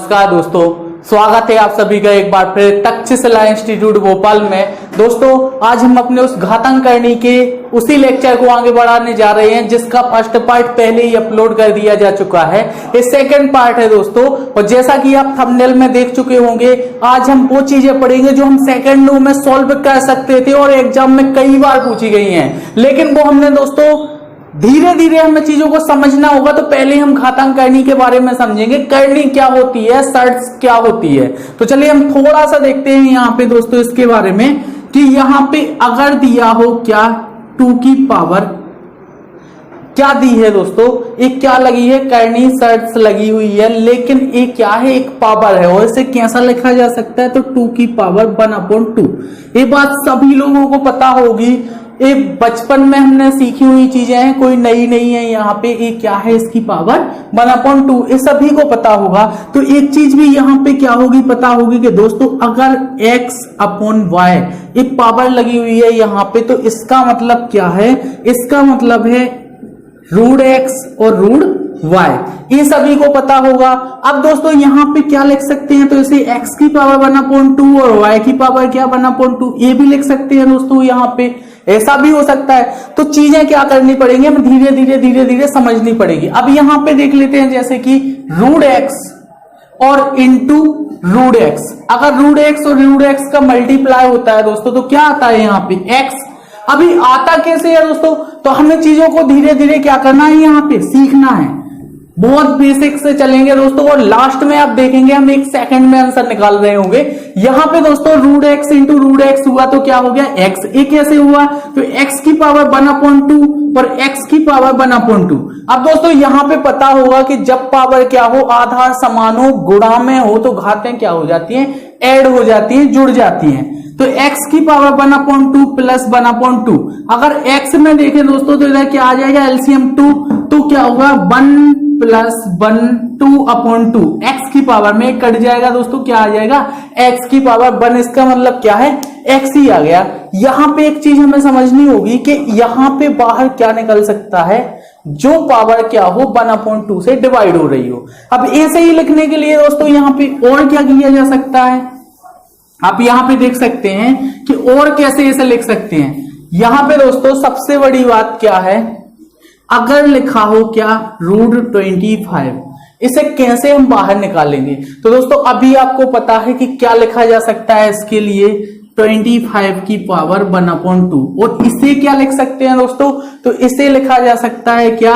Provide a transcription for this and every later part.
नमस्कार दोस्तों, स्वागत है आप सभी का एक बार फिर तक्षशिला इंस्टीट्यूट भोपाल में। दोस्तों आज हम अपने उस घातांकरणी के उसी लेक्चर को आगे बढ़ाने जा रहे हैं जिसका फर्स्ट पार्ट पहले ही अपलोड कर दिया जा चुका है। ये सेकंड पार्ट है दोस्तों, और जैसा कि आप थंबनेल में देख चुके होंगे, आज हम वो चीजें पढ़ेंगे जो हम सेकंड में सॉल्व कर सकते थे और एग्जाम में कई बार पूछी गई हैं, लेकिन वो हमने दोस्तों धीरे धीरे हमें चीजों को समझना होगा। तो पहले हम घातांकरणी के बारे में समझेंगे, करणी क्या होती है, शर्ट्स क्या होती है। तो चलिए हम थोड़ा सा देखते हैं यहाँ पे दोस्तों इसके बारे में कि यहाँ पे अगर दिया हो क्या 2 की पावर क्या दी है दोस्तों, एक क्या लगी है, करणी शर्ट्स लगी हुई है, लेकिन एक क्या है, एक पावर है। और इसे कैसा लिखा जा सकता है, तो 2 की पावर 1/2। ये बात सभी लोगों को पता होगी, ये बचपन में हमने सीखी हुई चीजें हैं, कोई नई नहीं है। यहाँ पे एक क्या है, इसकी पावर 1/2, ये सभी को पता होगा। तो एक चीज भी यहाँ पे क्या होगी, पता होगी कि दोस्तों अगर x/y एक पावर लगी हुई है यहाँ पे, तो इसका मतलब क्या है, इसका मतलब है √x और √y, ये सभी को पता होगा। अब दोस्तों यहाँ पे क्या लिख सकते हैं, तो इसे x की पावर 1/2 और y की पावर क्या 1/2, ये भी लिख सकते हैं दोस्तों। यहाँ पे ऐसा भी हो सकता है। तो चीजें क्या करनी पड़ेंगी, हमें धीरे धीरे समझनी पड़ेगी। अब यहाँ पे देख लेते हैं जैसे कि √x और इंटू √x, अगर √x और √x का मल्टीप्लाई होता है दोस्तों तो क्या आता है यहाँ पे x। अभी आता कैसे है दोस्तों, तो हमें चीजों को धीरे धीरे क्या करना है, यहाँ पे सीखना है। बहुत बेसिक से चलेंगे दोस्तों, और लास्ट में आप देखेंगे हम 1 सेकंड में आंसर निकाल रहे होंगे। यहाँ पे दोस्तों √x इंटू √x हुआ तो क्या हो गया, x। ये कैसे हुआ, तो x की पावर 1/2 और x की पावर 1/2। अब दोस्तों यहाँ पे पता होगा कि जब पावर क्या हो, आधार समान हो, गुणा में हो, तो घातें क्या हो जाती हैं, ऐड हो जाती हैं, जुड़ जाती हैं। तो x की पावर 1/2 प्लस 1/2, अगर x में देखें दोस्तों तो इधर क्या आ जाएगा, एलसीएम 2, तो क्या होगा 1 प्लस 1 2/2, x की पावर में कट जाएगा दोस्तों, क्या आ जाएगा x की पावर 1। इसका मतलब क्या है, x ही आ गया। यहां पे एक चीज हमें समझनी होगी कि यहां पे बाहर क्या निकल सकता है, जो पावर क्या हो 1/2 से डिवाइड हो रही हो। अब ऐसे ही लिखने के लिए दोस्तों यहाँ पे और क्या किया जा सकता है, आप यहाँ पे देख सकते हैं कि और कैसे ऐसे लिख सकते हैं। यहां पे दोस्तों सबसे बड़ी बात क्या है, अगर लिखा हो क्या √25, इसे कैसे हम बाहर निकालेंगे। तो दोस्तों अभी आपको पता है कि क्या लिखा जा सकता है इसके लिए, 25 की पावर 1/2। और इसे क्या लिख सकते हैं दोस्तों, तो इसे लिखा जा सकता है क्या,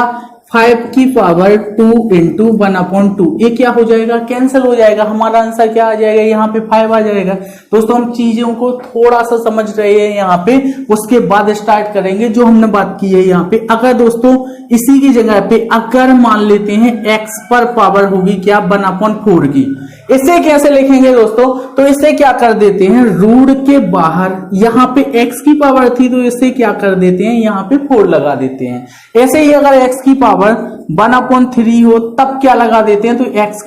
5 की पावर 2 इंटू 1/2। ये क्या हो जाएगा, कैंसिल हो जाएगा, हमारा आंसर क्या आ जाएगा, यहाँ पे 5 आ जाएगा। दोस्तों हम चीजों को थोड़ा सा समझ रहे हैं यहाँ पे, उसके बाद स्टार्ट करेंगे जो हमने बात की है यहाँ पे। अगर दोस्तों इसी की जगह पे अगर मान लेते हैं x पर पावर होगी क्या 1/4 की, इसे कैसे लिखेंगे दोस्तों, तो इसे क्या कर देते हैं, रूट के बाहर यहाँ पे x की पावर थी तो इसे क्या कर देते हैं, यहाँ पे 4 लगा देते हैं। ऐसे ही अगर x की पावर 1/3 हो तब क्या लगा देते हैं, तो x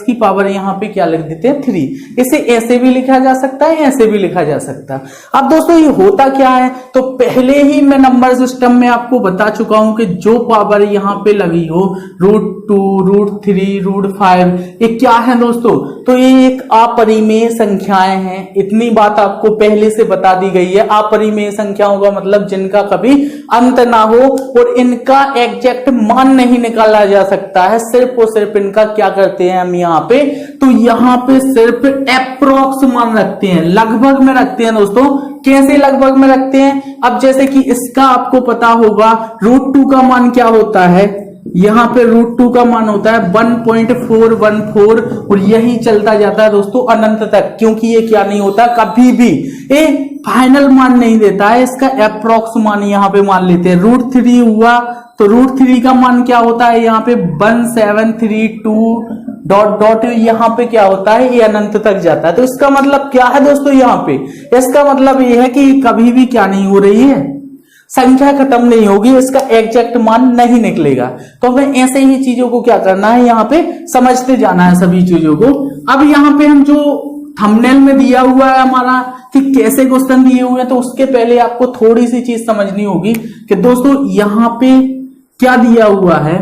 की पावर यहाँ पे क्या लिख देते हैं 3। इसे ऐसे भी लिखा जा सकता है, ऐसे भी लिखा जा सकता है। अब दोस्तों ये होता क्या है, तो पहले ही मैं नंबर सिस्टम में आपको बता चुका हूं कि जो पावर यहाँ पे लगी हो √2 √3 √5, ये क्या है दोस्तों, तो ये एक अपरिमेय संख्याएं हैं। इतनी बात आपको पहले से बता दी गई है। अपरिमेय संख्याओं का मतलब जिनका कभी अंत ना हो और इनका एग्जैक्ट मान नहीं निकाला जा सकता है, सिर्फ और सिर्फ इनका क्या करते हैं हम यहाँ पे, तो यहाँ पे सिर्फ एप्रोक्स मान रखते हैं, लगभग में रखते हैं दोस्तों। कैसे लगभग में रखते हैं, अब जैसे कि इसका आपको पता होगा √2 का मान क्या होता है, यहाँ पे √2 का मान होता है 1.414 और यही चलता जाता है दोस्तों अनंत तक, क्योंकि ये क्या नहीं होता, कभी भी ये फाइनल मान नहीं देता है, इसका अप्रोक्स मान यहाँ पे मान लेते हैं। √3 हुआ तो √3 का मान क्या होता है, यहाँ पे 1732 ... यहाँ पे क्या होता है, ये अनंत तक जाता है। तो इसका मतलब क्या है दोस्तों, यहाँ पे इसका मतलब ये है कि कभी भी क्या नहीं हो रही है, संख्या खत्म नहीं होगी, इसका एग्जैक्ट मान नहीं निकलेगा। तो हमें ऐसे ही चीजों को क्या करना है, यहाँ पे समझते जाना है सभी चीजों को। अब यहाँ पे हम जो थंबनेल में दिया हुआ है हमारा कि कैसे क्वेश्चन दिए हुए हैं, तो उसके पहले आपको थोड़ी सी चीज समझनी होगी कि दोस्तों यहाँ पे क्या दिया हुआ है।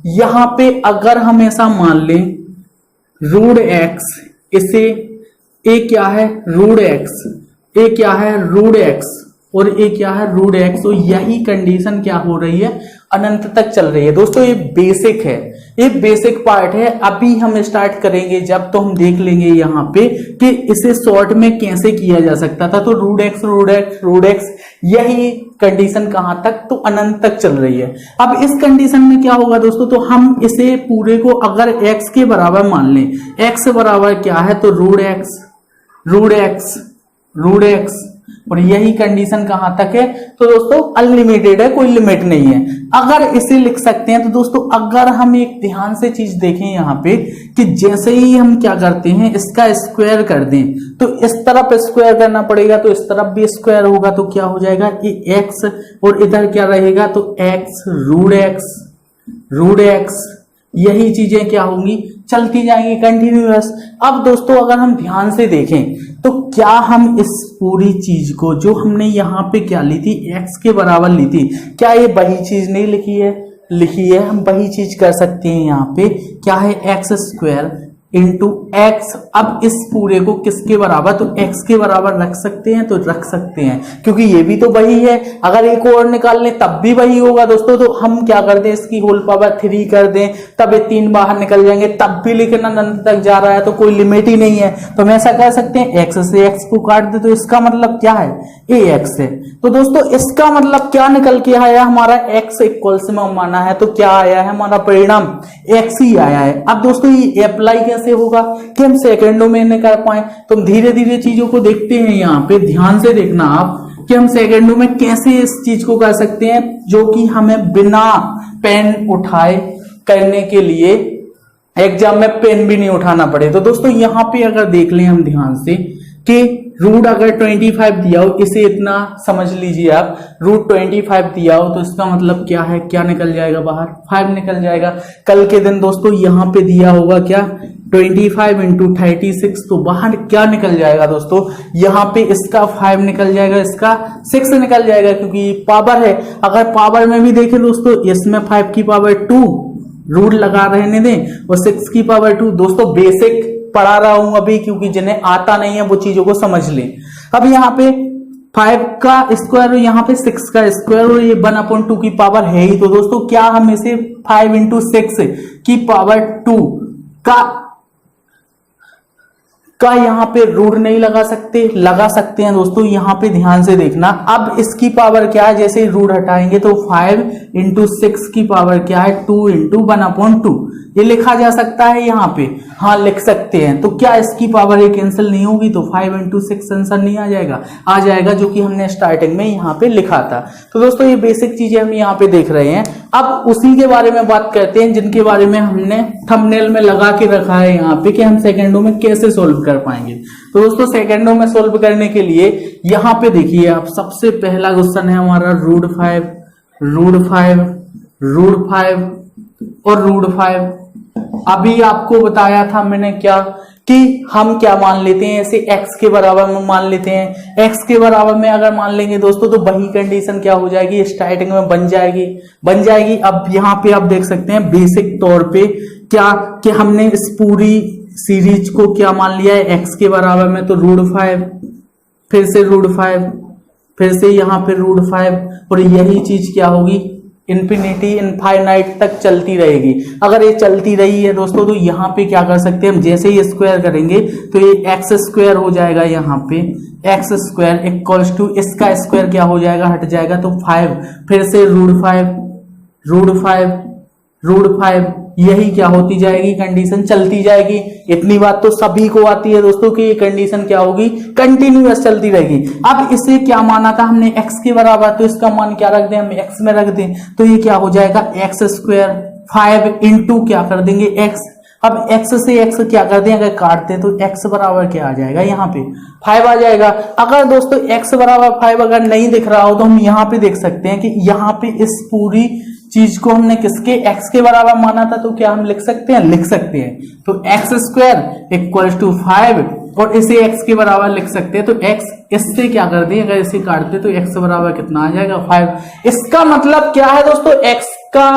यहाँ पे अगर हम ऐसा मान लें रूट एक्स, इसे ए क्या है रूट एक्स, ए क्या है रूट एक्स और ए क्या है रूट एक्स। तो यही कंडीशन क्या हो रही है, अनंत तक चल रही है। दोस्तों ये बेसिक है, ये बेसिक पार्ट है। अभी हम स्टार्ट करेंगे जब तो हम देख लेंगे यहाँ पे कि इसे शॉर्ट में कैसे किया जा सकता था। तो root X root X root X, यही कंडीशन कहां तक, तो अनंत तक चल रही है। अब इस कंडीशन में क्या होगा दोस्तों, तो हम इसे पूरे को अगर x के बराबर मान लें, x बराबर क्या है तो root X root X root X, और यही कंडीशन कहां तक है, तो दोस्तों अनलिमिटेड है, कोई लिमिट नहीं है। अगर इसे लिख सकते हैं तो दोस्तों अगर हम एक ध्यान से चीज देखें यहाँ पे कि जैसे ही हम क्या करते हैं इसका स्क्वायर कर दें तो इस तरफ स्क्वायर करना पड़ेगा, तो इस तरफ भी स्क्वायर होगा तो क्या हो जाएगा ये एक्स, और इधर क्या रहेगा तो एक्स रूट एक्स, यही चीजें क्या होंगी चलती जाएंगी कंटिन्यूअस। अब दोस्तों अगर हम ध्यान से देखें तो क्या हम इस पूरी चीज को जो हमने यहाँ पे क्या ली थी x के बराबर ली थी, क्या ये वही चीज नहीं लिखी है, लिखी है। हम वही चीज कर सकते हैं, यहाँ पे क्या है एक्स स्क्वायर इंटू एक्स। अब इस पूरे को किसके बराबर, तो x के बराबर रख सकते हैं, तो रख सकते हैं क्योंकि ये भी तो वही है। अगर एक और निकाल लें तब भी वही होगा दोस्तों, तो हम क्या कर दें इसकी होल पावर 3 कर दें, तब ये 3 बाहर निकल जाएंगे, तब भी लेकिन अनंत तक जा रहा है तो कोई लिमिट ही नहीं है। तो हम ऐसा कर सकते हैं x से x को काट दे, तो इसका मतलब क्या है ax है। तो दोस्तों इसका मतलब क्या निकल के आया हमारा x इक्वल्स में माना है, तो क्या आया है हमारा परिणाम x ही आया है। अब दोस्तों ये अप्लाई कैसे होगा कि हम सेकंडों में नहीं कर पाए, तो हम धीरे धीरे चीजों को देखते हैं। यहाँ पे ध्यान से देखना आप कि हम सेकंडों में कैसे इस चीज को कर सकते हैं, जो कि हमें बिना पेन उठाए करने के लिए एग्जाम में पेन भी नहीं उठाना पड़े। तो दोस्तों यहाँ पे अगर देख लें हम ध्यान से कि रूट अगर 25 दिया हो, इसे इतना समझ लीजिए आप, रूट 25 दिया हो तो इसका मतलब क्या है, क्या निकल जाएगा बाहर 5 निकल जाएगा। कल के दिन दोस्तों यहाँ पे दिया होगा क्या 25 इंटू 36, तो बाहर क्या निकल जाएगा दोस्तों, यहाँ पे इसका 5 निकल जाएगा, इसका 6 निकल जाएगा क्योंकि पावर है। अगर पावर में भी देखें दोस्तों, इसमें 5 की पावर 2 रूट लगा रहने दें और 6 की पावर 2। दोस्तों बेसिक पढ़ा रहा हूं अभी, क्योंकि जिन्हें आता नहीं है वो चीजों को समझ लें। अब यहाँ पे 5 का स्क्वायर और यहाँ पे 6 का स्क्वायर और ये 1/2 की पावर है ही, तो दोस्तों क्या हम इसे 5 इंटू 6 की पावर 2 का यहाँ पे रूट नहीं लगा सकते, लगा सकते हैं दोस्तों। यहाँ पे ध्यान से देखना, अब इसकी पावर क्या है, जैसे ही रूट हटाएंगे तो 5 इंटू 6 की पावर क्या है 2 इंटू 1/2, ये लिखा जा सकता है यहाँ पे, हाँ लिख सकते हैं। तो क्या इसकी पावर ये कैंसिल नहीं होगी, तो 5 इंटू 6 आंसर नहीं आ जाएगा, आ जाएगा जो कि हमने स्टार्टिंग में यहाँ पे लिखा था। तो दोस्तों ये बेसिक चीजें हम यहाँ पे देख रहे हैं। अब उसी के बारे में बात करते हैं जिनके बारे में हमने थंबनेल में लगा के रखा है यहाँ पे कि हम सेकेंडों में कैसे सोल्व कर पाएंगे। तो दोस्तों सेकेंडों में सोल्व करने के लिए यहाँ पे देखिए आप, सबसे पहला क्वेश्चन है हमारा रूट 5 और रूट 5। अभी आपको बताया था मैंने क्या कि हम क्या मान लेते हैं, ऐसे x के बराबर में मान लेते हैं। x के बराबर में अगर मान लेंगे दोस्तों तो वही कंडीशन क्या हो जाएगी, स्टार्टिंग में बन जाएगी। अब यहाँ पे आप देख सकते हैं बेसिक तौर पे क्या कि हमने इस पूरी सीरीज को क्या मान लिया है x के बराबर में, तो रूट 5, फिर से रूट 5, फिर से यहाँ पे रूट 5, और यही चीज क्या होगी इन्फिनिटी इनफाइनाइट तक चलती रहेगी। अगर ये चलती रही है दोस्तों तो यहाँ पे क्या कर सकते हैं हम, जैसे ही स्क्वायर करेंगे तो ये एक्स स्क्वायर हो जाएगा, यहाँ पे एक्स स्क्वायर इक्वल्स टू इसका स्क्वायर क्या हो जाएगा, हट जाएगा तो 5, फिर से रूट 5, यही क्या होती जाएगी कंडीशन चलती जाएगी। इतनी बात तो सभी को आती है दोस्तों कि ये कंडीशन क्या होगी कंटिन्यूअस चलती रहेगी। अब इसे क्या माना था हमने x के बराबर, तो इसका मान क्या रख दें हम x में रख दें, तो ये क्या हो जाएगा एक्स स्क्वायर 5 इंटू क्या कर देंगे x। अब x से x क्या कर दें, अगर काटते हैं तो x बराबर क्या आ जाएगा, यहाँ पे 5 आ जाएगा। अगर दोस्तों x बराबर 5 अगर नहीं दिख रहा हो तो हम यहाँ पे देख सकते हैं कि यहाँ पे इस पूरी चीज को हमने किसके x के बराबर माना था, तो क्या हम लिख सकते हैं, तो x स्क्वायर इक्वल टू 5 और इसे x के बराबर लिख सकते हैं। तो x इससे क्या कर दें, अगर इसे काटते तो x बराबर कितना आ जाएगा 5। इसका मतलब क्या है दोस्तों, x का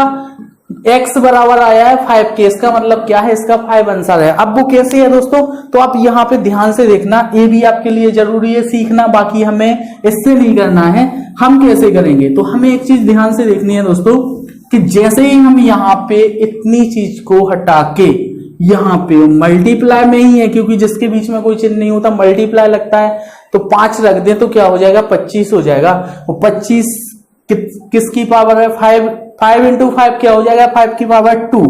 x बराबर आया है 5 के, इसका मतलब क्या है, इसका 5 आंसर है। अब वो कैसे है दोस्तों, तो आप यहाँ पे ध्यान से देखना, ये भी आपके लिए जरूरी है सीखना, बाकी हमें इससे नहीं करना है। हम कैसे करेंगे, तो हमें एक चीज ध्यान से देखनी है दोस्तों कि जैसे ही हम यहाँ पे इतनी चीज को हटा के यहाँ पे मल्टीप्लाई में ही है, क्योंकि जिसके बीच में कोई चिन्ह नहीं होता मल्टीप्लाई लगता है, तो 5 रख दें तो क्या हो जाएगा, 25 हो जाएगा। वो 25 किसकी पावर है, 5 इंटू 5 क्या हो जाएगा, 5 की पावर 2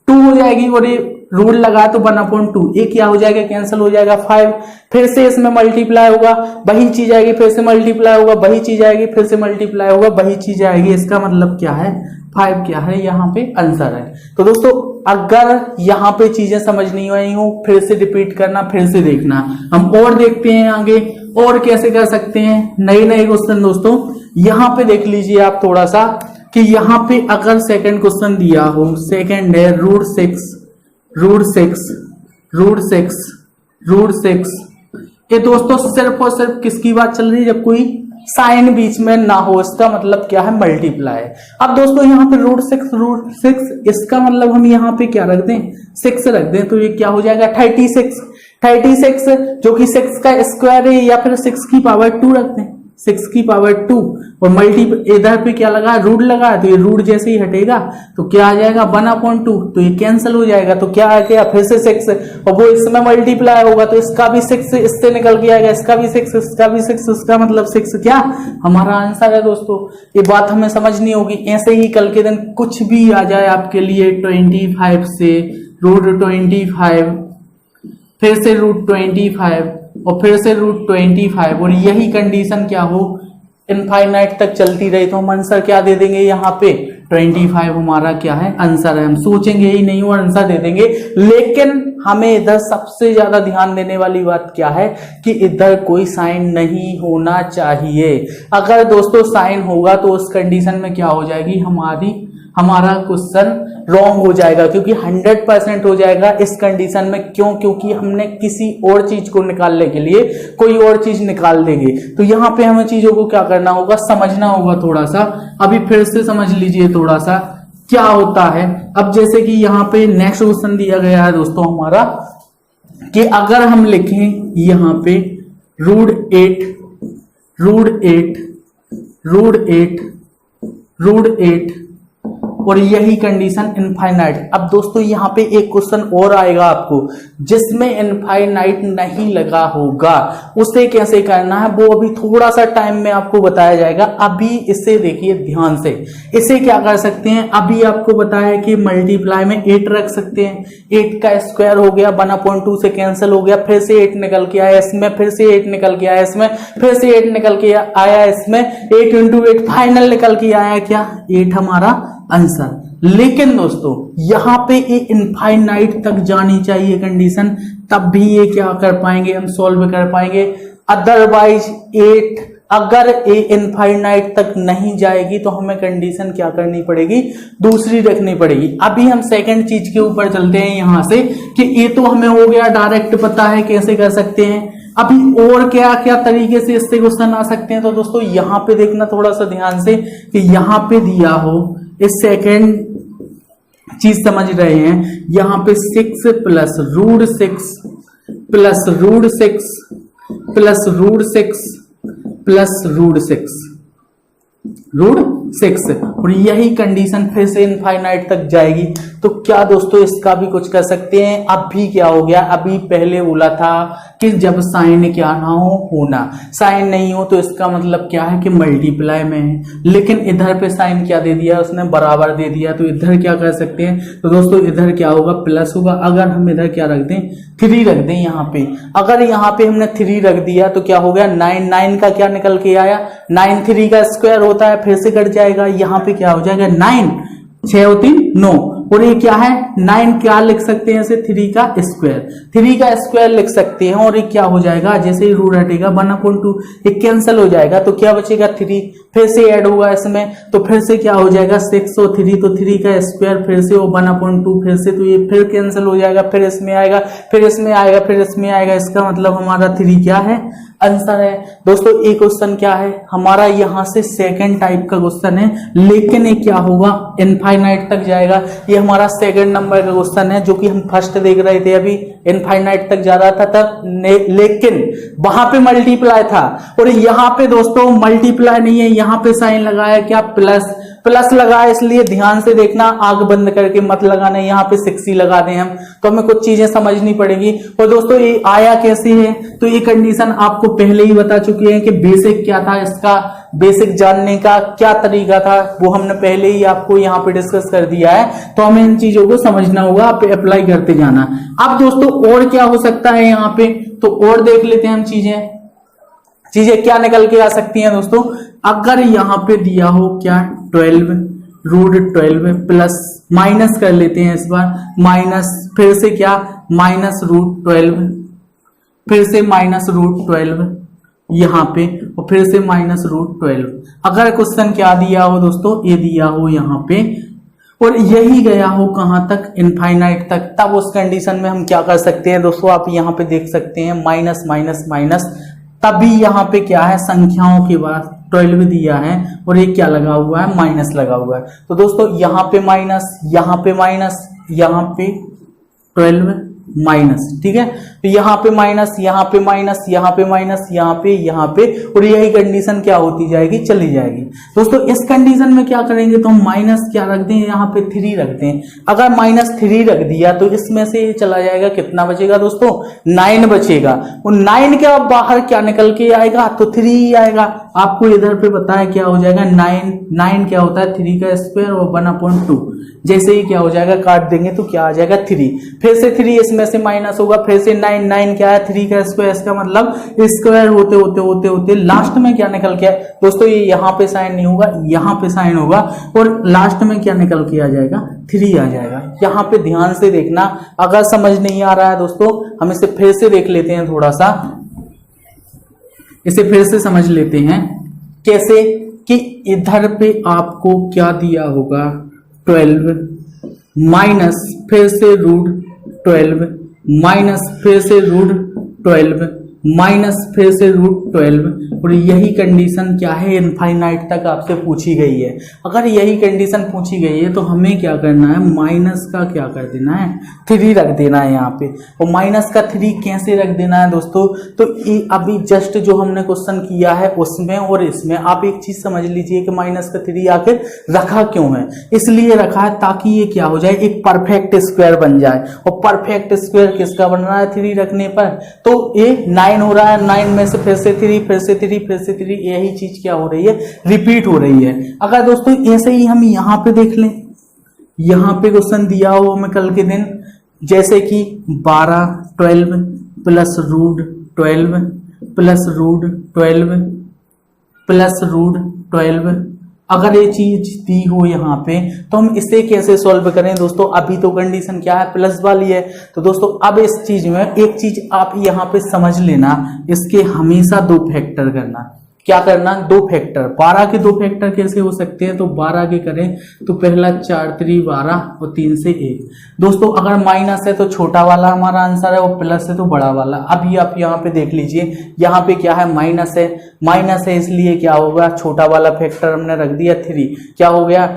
हो जाएगी, और ये रूल लगा तो 1/2, ये क्या हो जाएगा, कैंसिल हो जाएगा 5। फिर से इसमें मल्टीप्लाई होगा, वही चीज आएगी, फिर से मल्टीप्लाई होगा, वही चीज आएगी, फिर से मल्टीप्लाई होगा, वही चीज आएगी। इसका मतलब क्या है, 5 क्या है, यहाँ पे आंसर है। तो दोस्तों अगर यहाँ पे चीजें समझ नहीं आई हो, फिर से रिपीट करना, फिर से देखना। हम और देखते हैं आगे और कैसे कर सकते हैं नए नए क्वेश्चन। दोस्तों यहाँ पे देख लीजिए आप थोड़ा सा कि यहाँ पे अगर सेकंड क्वेश्चन दिया हो, सेकंड है रूट सिक्स, ये दोस्तों सिर्फ और सिर्फ किसकी बात चल रही है, जब कोई साइन बीच में ना हो, इसका मतलब क्या है, मल्टीप्लाई। अब दोस्तों यहाँ पे रूट सिक्स, इसका मतलब हम यहाँ पे क्या रख दें, 6 रख दें, तो ये क्या हो जाएगा 36, जो कि 6 का स्क्वायर है, या फिर 6 की पावर 2 रख दें, 6 की पावर 2, और इधर पे क्या लगा, रूट लगा, तो ये रूट जैसे ही हटेगा तो क्या आ जाएगा 1/2, तो ये कैंसिल हो जाएगा, तो क्या आ गया फिर से 6, और वो इसमें मल्टीप्लाई होगा तो इसका भी 6 इससे निकल के आएगा, इसका भी 6, इसका भी 6, इसका मतलब 6 क्या हमारा आंसर है। दोस्तों ये बात हमें समझनी होगी। ऐसे ही कल के दिन कुछ भी आ जाए आपके लिए, 25 से √25, फिर से √25, और फिर से √25, और यही कंडीशन क्या हो इनफाइनाइट तक चलती रही, तो हम आंसर क्या दे देंगे, यहाँ पे 25 हमारा क्या है, आंसर है। हम सोचेंगे ही नहीं और आंसर दे देंगे। लेकिन हमें इधर सबसे ज्यादा ध्यान देने वाली बात क्या है कि इधर कोई साइन नहीं होना चाहिए। अगर दोस्तों साइन होगा तो उस कंडीशन में क्या हो जाएगी, हमारा क्वेश्चन रॉन्ग हो जाएगा, क्योंकि 100% हो जाएगा इस कंडीशन में। क्यों, क्योंकि हमने किसी और चीज को निकालने के लिए कोई और चीज निकाल देंगे। तो यहाँ पे हमें चीजों को क्या करना होगा, समझना होगा थोड़ा सा। अभी फिर से समझ लीजिए थोड़ा सा क्या होता है। अब जैसे कि यहाँ पे नेक्स्ट क्वेश्चन दिया गया है दोस्तों हमारा कि अगर हम लिखें यहाँ पे √8 और यही कंडीशन इनफाइनाइट। अब दोस्तों यहाँ पे एक क्वेश्चन और आएगा आपको जिसमें इनफाइनाइट नहीं लगा होगा, उसे कैसे करना है वो अभी थोड़ा सा टाइम में आपको बताया जाएगा। अभी इसे देखिए ध्यान से। इसे क्या कर सकते हैं, अभी आपको बताया कि मल्टीप्लाई में 8 रख सकते हैं, 8 का स्क्वायर हो गया, 1/2 से कैंसिल हो गया, फिर से 8 निकल के आया इसमें, फिर से 8 निकल के आया इसमें, फिर से 8 निकल के आया इसमें, 8 × 8 फाइनल निकल के आया क्या, 8 हमारा आंसर। लेकिन दोस्तों यहां पे ये इनफाइनाइट तक जानी चाहिए कंडीशन, तब भी ये क्या कर पाएंगे, हम सॉल्व कर पाएंगे। अदरवाइज 8 अगर ये इनफाइनाइट तक नहीं जाएगी तो हमें कंडीशन क्या करनी पड़ेगी, दूसरी रखनी पड़ेगी। अभी हम सेकंड चीज के ऊपर चलते हैं यहां से कि ये तो हमें हो गया डायरेक्ट पता है कैसे कर सकते हैं। अभी और क्या क्या तरीके से इससे क्वेश्चन आ सकते हैं। तो दोस्तोयहां पे देखना थोड़ा सा ध्यान से कि यहां पे दिया हो, इस सेकंड चीज समझ रहे हैं, यहां पे 6 प्लस √6 प्लस √6 प्लस √6 और यही कंडीशन फिर से इनफाइनाइट तक जाएगी। तो क्या दोस्तों इसका भी कुछ कर सकते हैं। अभी क्या हो गया, अभी पहले बोला था कि जब साइन क्या ना हो होना, साइन नहीं हो तो इसका मतलब क्या है कि मल्टीप्लाई में है, लेकिन इधर पे साइन क्या दे दिया, उसने बराबर दे दिया। तो इधर क्या कर सकते हैं, तो दोस्तों इधर क्या होगा, प्लस होगा। अगर हम इधर क्या रख दें, 3 रख दें यहाँ पे, अगर यहाँ पे हमने 3 रख दिया तो क्या हो गया, 9 का क्या निकल के आया, 9 3 का स्क्वायर होता है, फिर से कट जाएगा। यहाँ पे क्या हो जाएगा, 9 6 और 3 9, और ये क्या है 9 क्या लिख सकते हैं इसे, 3 का स्क्वायर लिख सकते हैं। और ये क्या हो जाएगा, जैसे ही रूट हटेगा 1/2 ये कैंसिल हो जाएगा, तो क्या बचेगा 3, फिर से ऐड होगा इसमें, तो फिर से क्या हो जाएगा 6 और 3, तो 3 का स्क्वायर फिर से, और 1/2 फिर से, तो ये फिर कैंसिल हो जाएगा, फिर इसमें आएगा, फिर इसमें आएगा, फिर इसमें आएगा। इसका मतलब हमारा 3 क्या है, आंसर है। दोस्तों ये क्वेश्चन क्या है हमारा, यहाँ से सेकंड टाइप का क्वेश्चन है, लेकिन ये क्या होगा इनफाइनाइट तक जाएगा। ये हमारा सेकंड नंबर का क्वेश्चन है, जो कि हम फर्स्ट देख रहे थे अभी इनफाइनाइट तक जा रहा था तब, लेकिन वहां पे मल्टीप्लाई था और यहाँ पे दोस्तों मल्टीप्लाई नहीं है, यहाँ पे साइन लगाया क्या प्लस, प्लस लगाया, इसलिए ध्यान से देखना, आंख बंद करके मत लगाना, यहाँ पे 6 लगा दें हम तो हमें कुछ चीजें समझनी पड़ेगी। और दोस्तों ये आया कैसे है, तो ये कंडीशन आपको पहले ही बता चुके हैं कि बेसिक क्या था, इसका बेसिक जानने का क्या तरीका था वो हमने पहले ही आपको यहाँ पे डिस्कस कर दिया है, तो हमें इन चीजों को समझना होगा, आप अप्लाई करते जाना। अब दोस्तों और क्या हो सकता है यहाँ पे, तो और देख लेते हैं हम चीजें क्या निकल के आ सकती हैं दोस्तों। अगर यहाँ पे दिया हो क्या 12 रूट 12 प्लस माइनस कर लेते हैं इस बार, माइनस फिर से क्या माइनस रूट 12, फिर से माइनस रूट 12 यहाँ पे और फिर से माइनस रूट 12। अगर क्वेश्चन क्या दिया हो दोस्तों, ये दिया हो यहाँ पे और यही गया हो कहां तक इनफाइनाइट तक, तब उस कंडीशन में हम क्या कर सकते हैं दोस्तों, आप यहाँ पे देख सकते हैं माइनस माइनस माइनस, तभी यहाँ पे क्या है संख्याओं के बाद 12 दिया है और ये क्या लगा हुआ है माइनस लगा हुआ है। तो दोस्तों यहाँ पे माइनस, यहाँ पे माइनस, यहाँ पे 12 माइनस, ठीक है, तो यहाँ पे माइनस, यहाँ पे माइनस, यहाँ पे माइनस, यहाँ पे और यही कंडीशन क्या होती जाएगी चली जाएगी। दोस्तों इस कंडीशन में क्या करेंगे तो हम माइनस क्या रख दें, यहाँ पे 3 रख दें। अगर माइनस 3 रख दिया तो इसमें से चला जाएगा, कितना बचेगा दोस्तों 9 बचेगा, और 9 के बाहर क्या निकल के आएगा तो 3 ही आएगा। आपको इधर पे पता है क्या हो जाएगा 9 क्या होता है 3 का स्क्वायर और 1/2, जैसे ही क्या हो जाएगा काट देंगे तो क्या आ जाएगा 3, फिर से 3 इसमें से माइनस होगा, फिर से 9 क्या है 3 का स्क्वायर, इसका मतलब स्क्वायर होते होते होते होते लास्ट में क्या निकल के दोस्तों, ये यहाँ पे साइन नहीं होगा, यहाँ पे साइन होगा और लास्ट में क्या निकल के आ जाएगा 3 आ जाएगा। यहाँ पे ध्यान से देखना, अगर समझ नहीं आ रहा है दोस्तों हम इसे फिर से देख लेते हैं, थोड़ा सा इसे फिर से समझ लेते हैं कैसे, कि इधर पे आपको क्या दिया होगा 12 माइनस फिर से रूट 12 माइनस फिर से रूट 12 माइनस फिर से रूट 12 और यही कंडीशन क्या है इनफाइनाइट तक आपसे पूछी गई है। अगर यही कंडीशन पूछी गई है तो हमें क्या करना है, माइनस का क्या कर देना है 3 रख देना है यहाँ पे। और माइनस का 3 कैसे रख देना है दोस्तों, तो अभी जस्ट जो हमने क्वेश्चन किया है उसमें और इसमें आप एक चीज समझ लीजिए कि माइनस का 3 आखिर रखा क्यों है। इसलिए रखा है ताकि ये क्या हो जाए, एक परफेक्ट स्क्वायर बन जाए। और परफेक्ट स्क्वायर किसका बन रहा है 3 रखने पर, तो ये 9 हो रहा है, 9 में से फिर से 3 फिर से 3 फिर से 3, यही चीज क्या हो रही है रिपीट हो रही है। अगर दोस्तों ऐसे ही हम यहाँ पे देख लें, यहाँ पे क्वेश्चन दिया हो हमें कल के दिन, जैसे कि 12 plus root 12 plus root 12 plus root 12, अगर ये चीज दी हो यहाँ पे तो हम इसे कैसे सॉल्व करें दोस्तों। अभी तो कंडीशन क्या है प्लस वाली है, तो दोस्तों अब इस चीज में एक चीज आप यहाँ पे समझ लेना, इसके हमेशा 2 फैक्टर करना। क्या करना 2 फैक्टर। 12 के 2 फैक्टर कैसे हो सकते हैं, तो 12 के करें तो पहला 4 3 12 और 3 से 1। दोस्तों अगर माइनस है तो छोटा वाला हमारा आंसर है, और प्लस है तो बड़ा वाला। अभी आप यहाँ पे देख लीजिए, यहाँ पे क्या है माइनस है इसलिए क्या होगा छोटा वाला फैक्टर हमने रख दिया 3, क्या हो गया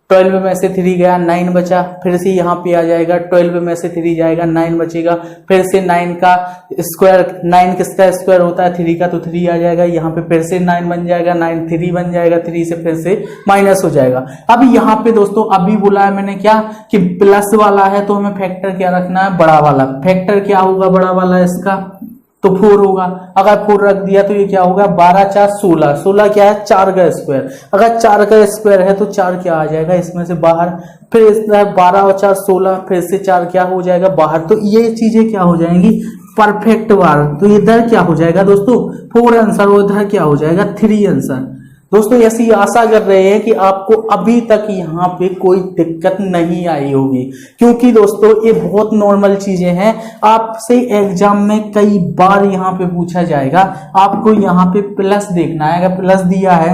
12 में से 3 गया 9 बचा, फिर से यहाँ पे आ जाएगा 12 में से 3 जाएगा 9 बचेगा, फिर से 9 का स्क्वायर, 9 किसका स्क्वायर होता है 3 का, तो 3 आ जाएगा, यहाँ पे फिर से 9 बन जाएगा, 9 3 बन जाएगा, 3 से फिर से माइनस हो जाएगा। अब यहाँ पे दोस्तों अभी बोला है मैंने क्या कि प्लस वाला है तो हमें फैक्टर क्या रखना है बड़ा वाला। फैक्टर क्या होगा बड़ा वाला इसका, तो 4 होगा। अगर 4 रख दिया तो ये क्या होगा 12 4 16, 16 क्या है 4 का स्क्वायर। अगर 4 का स्क्वायर है तो 4 क्या आ जाएगा इसमें से बाहर, फिर इसमें 12 और 4 16, फिर से 4 क्या हो जाएगा बाहर। तो ये चीजें क्या हो जाएंगी परफेक्ट बार। तो इधर क्या हो जाएगा दोस्तों 4 आंसर, और इधर क्या हो जाएगा 3 आंसर। दोस्तों ऐसी आशा कर रहे हैं कि आपको अभी तक यहाँ पे कोई दिक्कत नहीं आई होगी, क्योंकि दोस्तों ये बहुत नॉर्मल चीजें हैं। आपसे एग्जाम में कई बार यहाँ पे पूछा जाएगा, आपको यहाँ पे प्लस देखना है। अगर प्लस दिया है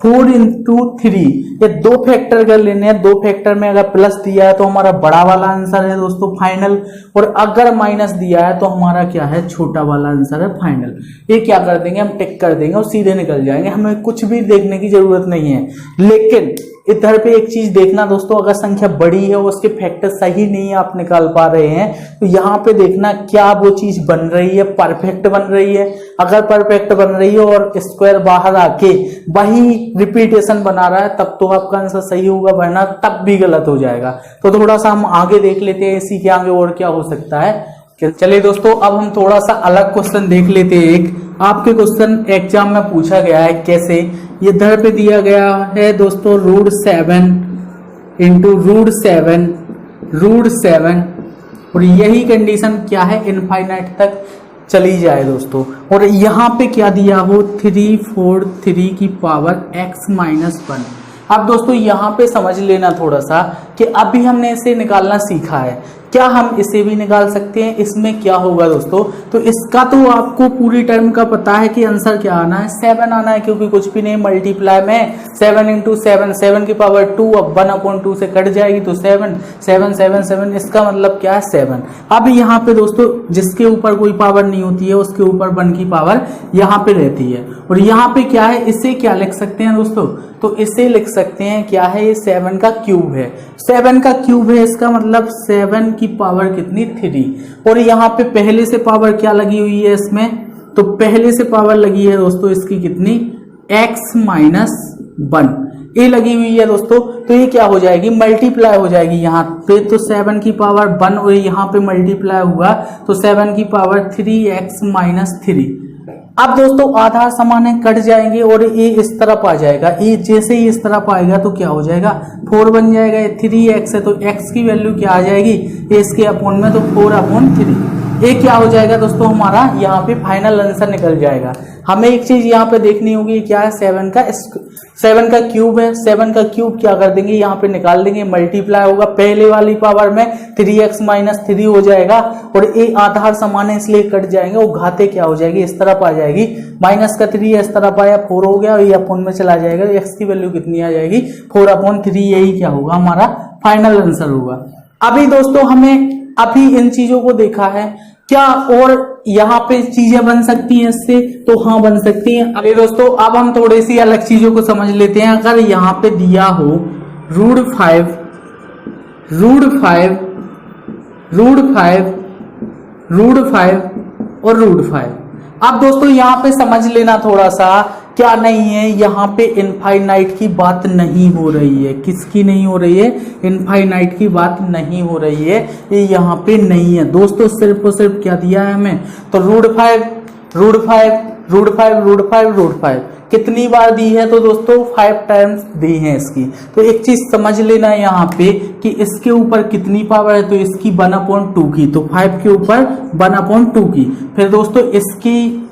4 इंटू 3, ये दो फैक्टर कर लेने हैं। दो फैक्टर में अगर प्लस दिया है तो हमारा बड़ा वाला आंसर है दोस्तों फाइनल, और अगर माइनस दिया है तो हमारा क्या है, छोटा वाला आंसर है फाइनल। ये क्या कर देंगे, हम टिक कर देंगे और सीधे निकल जाएंगे, हमें कुछ भी देखने की जरूरत नहीं है। लेकिन इधर पे एक चीज देखना दोस्तों, अगर संख्या बड़ी है और उसके फैक्टर सही नहीं आप निकाल पा रहे हैं तो यहाँ पे देखना क्या वो चीज बन रही है, परफेक्ट बन रही है। अगर परफेक्ट बन रही है और स्क्वायर बाहर आके वही रिपीटेशन बना रहा है तब तो आपका आंसर सही होगा, वरना तब भी गलत हो जाएगा। तो थोड़ा सा हम आगे देख लेते हैं इसी के आगे और क्या हो सकता है। चलिए दोस्तों, अब हम थोड़ा सा अलग क्वेश्चन देख लेते हैं। एक आपके क्वेश्चन एग्जाम में पूछा गया है, कैसे, ये इधर पे दिया गया है दोस्तों √7 इंटू √7 और यही कंडीशन क्या है, इनफाइनाइट तक चली जाए दोस्तों। और यहाँ पे क्या दिया हो, 343 की पावर x-1। अब दोस्तों यहाँ पे समझ लेना थोड़ा सा कि अभी हमने इसे निकालना सीखा है, क्या हम इसे भी निकाल सकते हैं। इसमें क्या होगा दोस्तों, तो इसका तो आपको पूरी टर्म का पता है कि आंसर क्या आना है, 7 आना है, क्योंकि कुछ भी नहीं मल्टीप्लाई में 7 इंटू 7, 7 की पावर 2, अब 1/2 से कट जाएगी तो 7, 7 7 7, इसका मतलब क्या है 7। अब यहाँ पे दोस्तों जिसके ऊपर कोई पावर नहीं होती है उसके ऊपर 1 की पावर यहाँ पे रहती है। और यहाँ पे क्या है, इसे क्या लिख सकते हैं दोस्तों, तो इसे लिख सकते हैं क्या है, ये 7 का क्यूब है। 7 का क्यूब है, इसका मतलब 7 की पावर कितनी, 3। और यहाँ पे पहले से पावर क्या लगी हुई है इसमें, तो पहले से पावर लगी है दोस्तों इसकी कितनी, x-1 ये लगी हुई है दोस्तों। तो ये क्या हो जाएगी, मल्टीप्लाई हो जाएगी यहाँ पे, तो 7 की पावर 1 और यहाँ पे मल्टीप्लाई हुआ तो 7 की पावर 3x-3। अब दोस्तों आधार समान है, कट जाएंगे और ये इस तरफ आ जाएगा। ये जैसे ही इस तरफ आएगा तो क्या हो जाएगा, 4 बन जाएगा। 3x है तो x की वैल्यू क्या आ जाएगी, ये इसके अपॉन में तो 4/3। ये क्या हो जाएगा दोस्तों, हमारा यहाँ पे फाइनल आंसर निकल जाएगा। हमें एक चीज यहाँ पे देखनी होगी, क्या है, 7 का क्यूब है। 7 का क्यूब क्या कर देंगे, यहाँ पे निकाल देंगे, मल्टीप्लाई होगा, पहले वाली पावर में 3x-3 हो जाएगा और ये आधार समान है इसलिए कट जाएंगे और घाते क्या हो जाएगी, इस तरफ आ जाएगी। माइनस का 3 इस तरफ आया, 4 हो गया और ये अपॉन में चला जाएगा, x की वैल्यू कितनी आ जाएगी, 4/3। यही क्या होगा, हमारा फाइनल आंसर होगा। अभी दोस्तों हमें अभी इन चीजों को देखा है, क्या और यहाँ पे चीजें बन सकती हैं इससे, तो हाँ बन सकती हैं। अभी दोस्तों अब हम थोड़ी सी अलग चीजों को समझ लेते हैं। अगर यहाँ पे दिया हो √5 और √5, अब दोस्तों यहाँ पे समझ लेना थोड़ा सा, क्या नहीं है, यहाँ पे इनफाइनाइट की बात नहीं हो रही है। किसकी नहीं हो रही है, इनफाइनाइट की बात नहीं हो रही है, ये यहाँ पे नहीं है दोस्तों। सिर्फ और सिर्फ क्या दिया है हमें, तो √5 कितनी बार दी है, तो दोस्तों 5 टाइम्स दी है इसकी। तो एक चीज समझ लेना है यहाँ पे कि इसके ऊपर कितनी पावर है, तो इसकी 1/2 की, तो 5 के ऊपर 1/2 की। फिर दोस्तों इसकी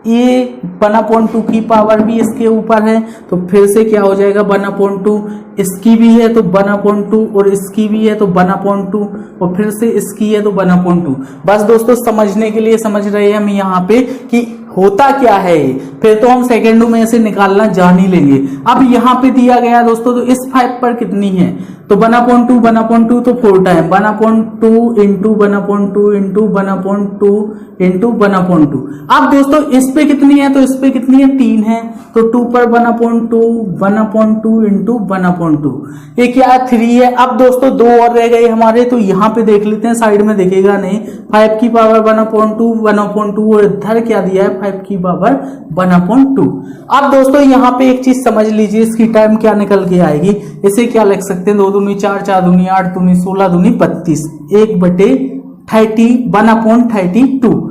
ये 1/2 की पावर भी इसके ऊपर है, तो फिर से क्या हो जाएगा, 1/2। इसकी भी है तो 1/2 और इसकी भी है तो 1/2 और फिर से इसकी है तो 1/2। बस दोस्तों समझने के लिए समझ रहे हैं हम यहाँ पे कि होता क्या है ये, फिर तो हम सेकेंडों में इसे निकालना जान ही लेंगे। अब यहाँ पे दिया गया दोस्तों, तो इस 5 पर कितनी है, तो 1/2 तो 4 टाइम 1/2 इंटू 1/2 इंटू 1/2 इंटू 1/2। अब दोस्तों इस पे कितनी है, तो इस पे कितनी है, 3 है, तो 2 पर 1/2 इंटू 1/2, ये क्या है, 3 है। अब दोस्तों 2 और रह गए हमारे, तो यहाँ पे देख लेते हैं, साइड में दिखेगा नहीं, 5 की पावर 1/2 और इधर क्या दिया है, 5 की पावर 1/2। अब दोस्तों यहाँ पे एक चीज समझ लीजिए, इसकी टाइम क्या निकल के आएगी, इसे क्या लिख सकते हैं, 2 दूनी 4, 4 दूनी 8, 2 16 दूनी 32, 1/30 1/32।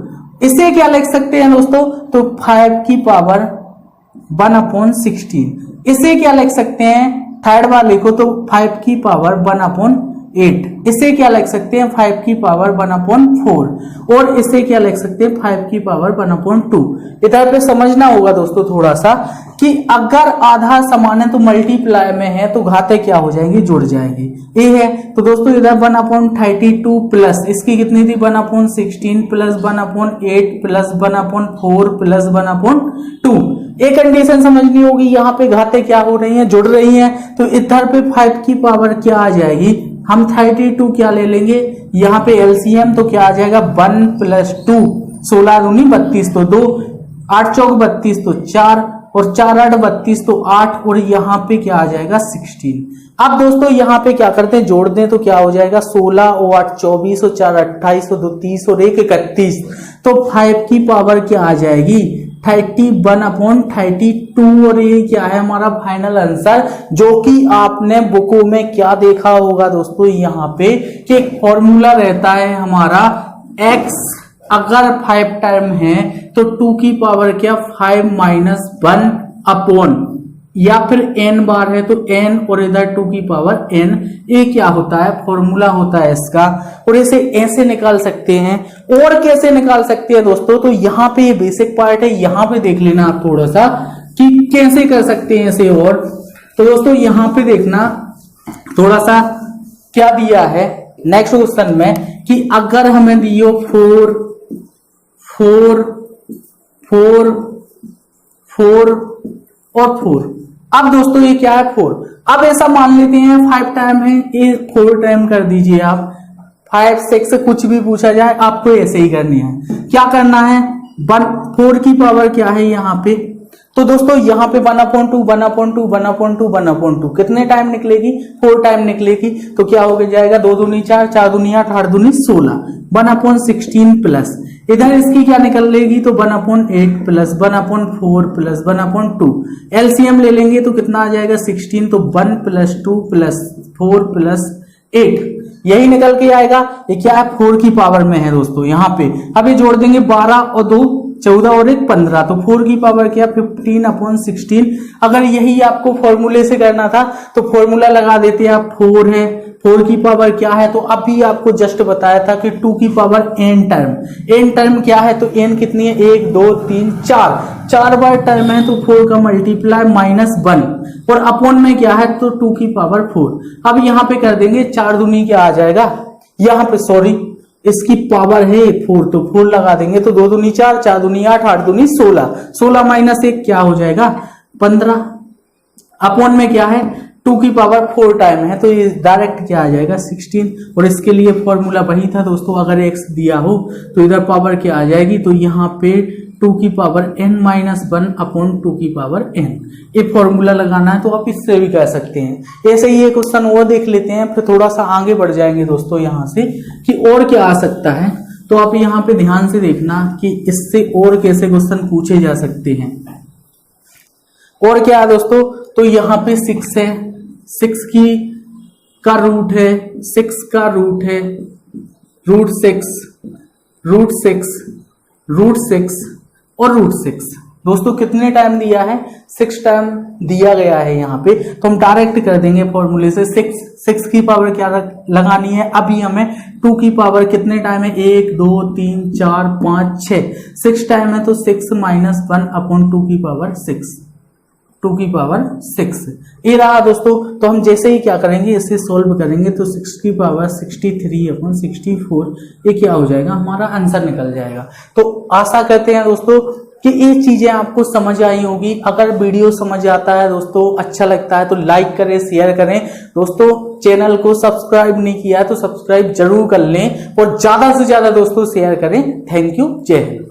इसे क्या लिख सकते हैं दोस्तों, तो 5 की पावर 1/16। इसे क्या लिख सकते हैं, थर्ड वाले को, तो 5 की पावर 1/8। इसे क्या लिख सकते हैं, 5 की पावर 1/4 और इसे क्या लिख सकते हैं, 5 की पावर 1/2। इधर पे समझना होगा दोस्तों थोड़ा सा कि अगर आधा समान है तो मल्टीप्लाई में है तो घाते क्या हो जाएंगी, जुड़ जाएंगी। ये है तो दोस्तों इधर 1/32 प्लस इसकी कितनी थी, 1/16 प्लस 1/8 प्लस 1/4 प्लस 1/2। एक कंडीशन समझनी होगी, यहाँ पे घातें क्या हो रही हैं, जुड़ रही हैं, तो इधर पे 5 की पावर क्या आ जाएगी, हम 32 क्या ले लेंगे, यहाँ पे एलसीएम तो क्या आ जाएगा 1 + 2, 16 दूनी 32 तो 2, 8 चौक 32 तो 4 और 4 8 32 तो 8 और यहाँ पे क्या आ जाएगा 16। अब दोस्तों यहाँ पे क्या करते हैं, जोड़ दें तो क्या हो जाएगा 16 और 8 24 और 4 28 और 2 30 और 1 31, तो 5 की पावर क्या आ जाएगी 31/32 और ये क्या है हमारा फाइनल आंसर, जो कि आपने बुकों में क्या देखा होगा दोस्तों, यहाँ पे कि एक फॉर्मूला रहता है हमारा x अगर 5 टर्म है तो 2 की पावर क्या 5 - 1 अपॉन या फिर n बार है तो n और इधर 2 की पावर n, ये क्या होता है फॉर्मूला होता है इसका, और इसे ऐसे निकाल सकते हैं। और कैसे निकाल सकते हैं दोस्तों, तो यहाँ पे ये बेसिक पार्ट है, यहाँ पे देख लेना आप थोड़ा सा कि कैसे कर सकते हैं इसे। और तो दोस्तों यहाँ पे देखना थोड़ा सा क्या दिया है नेक्स्ट क्वेश्चन में कि अगर हमें दियो 4 4 4 4 और 4, अब दोस्तों ये क्या है 4, अब ऐसा मान लेते हैं 5 टाइम है, ये 4 टाइम कर दीजिए आप, 5 6 कुछ भी पूछा जाए आपको ऐसे ही करनी है। क्या करना है 4 की पावर क्या है यहाँ पे, तो दोस्तों यहाँ पे 1/2 1/2 1/2 1/2 कितने टाइम निकलेगी 4 टाइम निकलेगी, तो क्या हो जाएगा 2 दूनी 4 4 दूनी 8 8 दूनी 16 1/16 प्लस इधर इसकी क्या निकलेगी तो 1/8 प्लस 1/4 प्लस 1/2, एलसीएम ले लेंगे तो कितना आ जाएगा 16, तो 1 + 2 + 4 + 8 यही निकल के आएगा। ये क्या है 4 की पावर में है दोस्तों यहाँ पे। अब ये जोड़ देंगे 12 और 2 14 और 1 15, तो 4 की पावर क्या 15/16। अगर यही आपको फॉर्मूले से करना था तो फॉर्मूला लगा देते आप, 4 है 4 की पावर क्या है, तो अभी आपको जस्ट बताया था कि 2 की पावर n टर्म क्या है, तो n कितनी है 1 2 3 4 बार टर्म है, तो 4 का मल्टीप्लाई -1 और अपॉन में क्या है तो 2 की पावर 4। अब यहाँ पे कर देंगे 4 दूनी क्या आ जाएगा, यहाँ पे सॉरी इसकी पावर है 4 तो 4 लगा देंगे, तो 2 दूनी 4 4 दूनी 8 8 दूनी 16 -1 क्या हो जाएगा 15, अपॉन में क्या है 2 की पावर 4 टाइम है, तो ये डायरेक्ट क्या आ जाएगा 16। और इसके लिए फॉर्मूला वही था दोस्तों, अगर x दिया हो तो इधर पावर क्या आ जाएगी, तो यहाँ पे 2 की पावर n-1 अपॉन 2 की पावर n, ये फॉर्मूला लगाना है तो आप इससे भी कह सकते हैं। ऐसे ही ये क्वेश्चन और देख लेते हैं, फिर थोड़ा सा आगे बढ़ जाएंगे दोस्तों यहाँ से कि और क्या आ सकता है। तो आप यहाँ पे ध्यान से देखना कि इससे और कैसे क्वेश्चन पूछे जा सकते हैं। और क्या है दोस्तों, तो यहाँ पे 6 है, 6 का रूट है, 6 का रूट है √6 और √6। दोस्तों कितने टाइम दिया है 6 टाइम दिया गया है यहाँ पे, तो हम डायरेक्ट कर देंगे फॉर्मूले से। 6 की पावर क्या लगानी है, अभी हमें 2 की पावर कितने टाइम है 1 2 3 4 5 6 टाइम है, तो 6 - 1 अपॉन 2 की पावर 6 ये रहा दोस्तों। तो हम जैसे ही क्या करेंगे इसे सोल्व करेंगे तो 6 की पावर 63/64 ये क्या हो जाएगा हमारा आंसर निकल जाएगा। तो आशा करते हैं दोस्तों कि ये चीजें आपको समझ आई होगी। अगर वीडियो समझ आता है दोस्तों, अच्छा लगता है तो लाइक करें, शेयर करें दोस्तों। चैनल को सब्सक्राइब नहीं किया है तो सब्सक्राइब जरूर कर लें और ज्यादा से ज्यादा दोस्तों शेयर करें। थैंक यू, जय हिंद।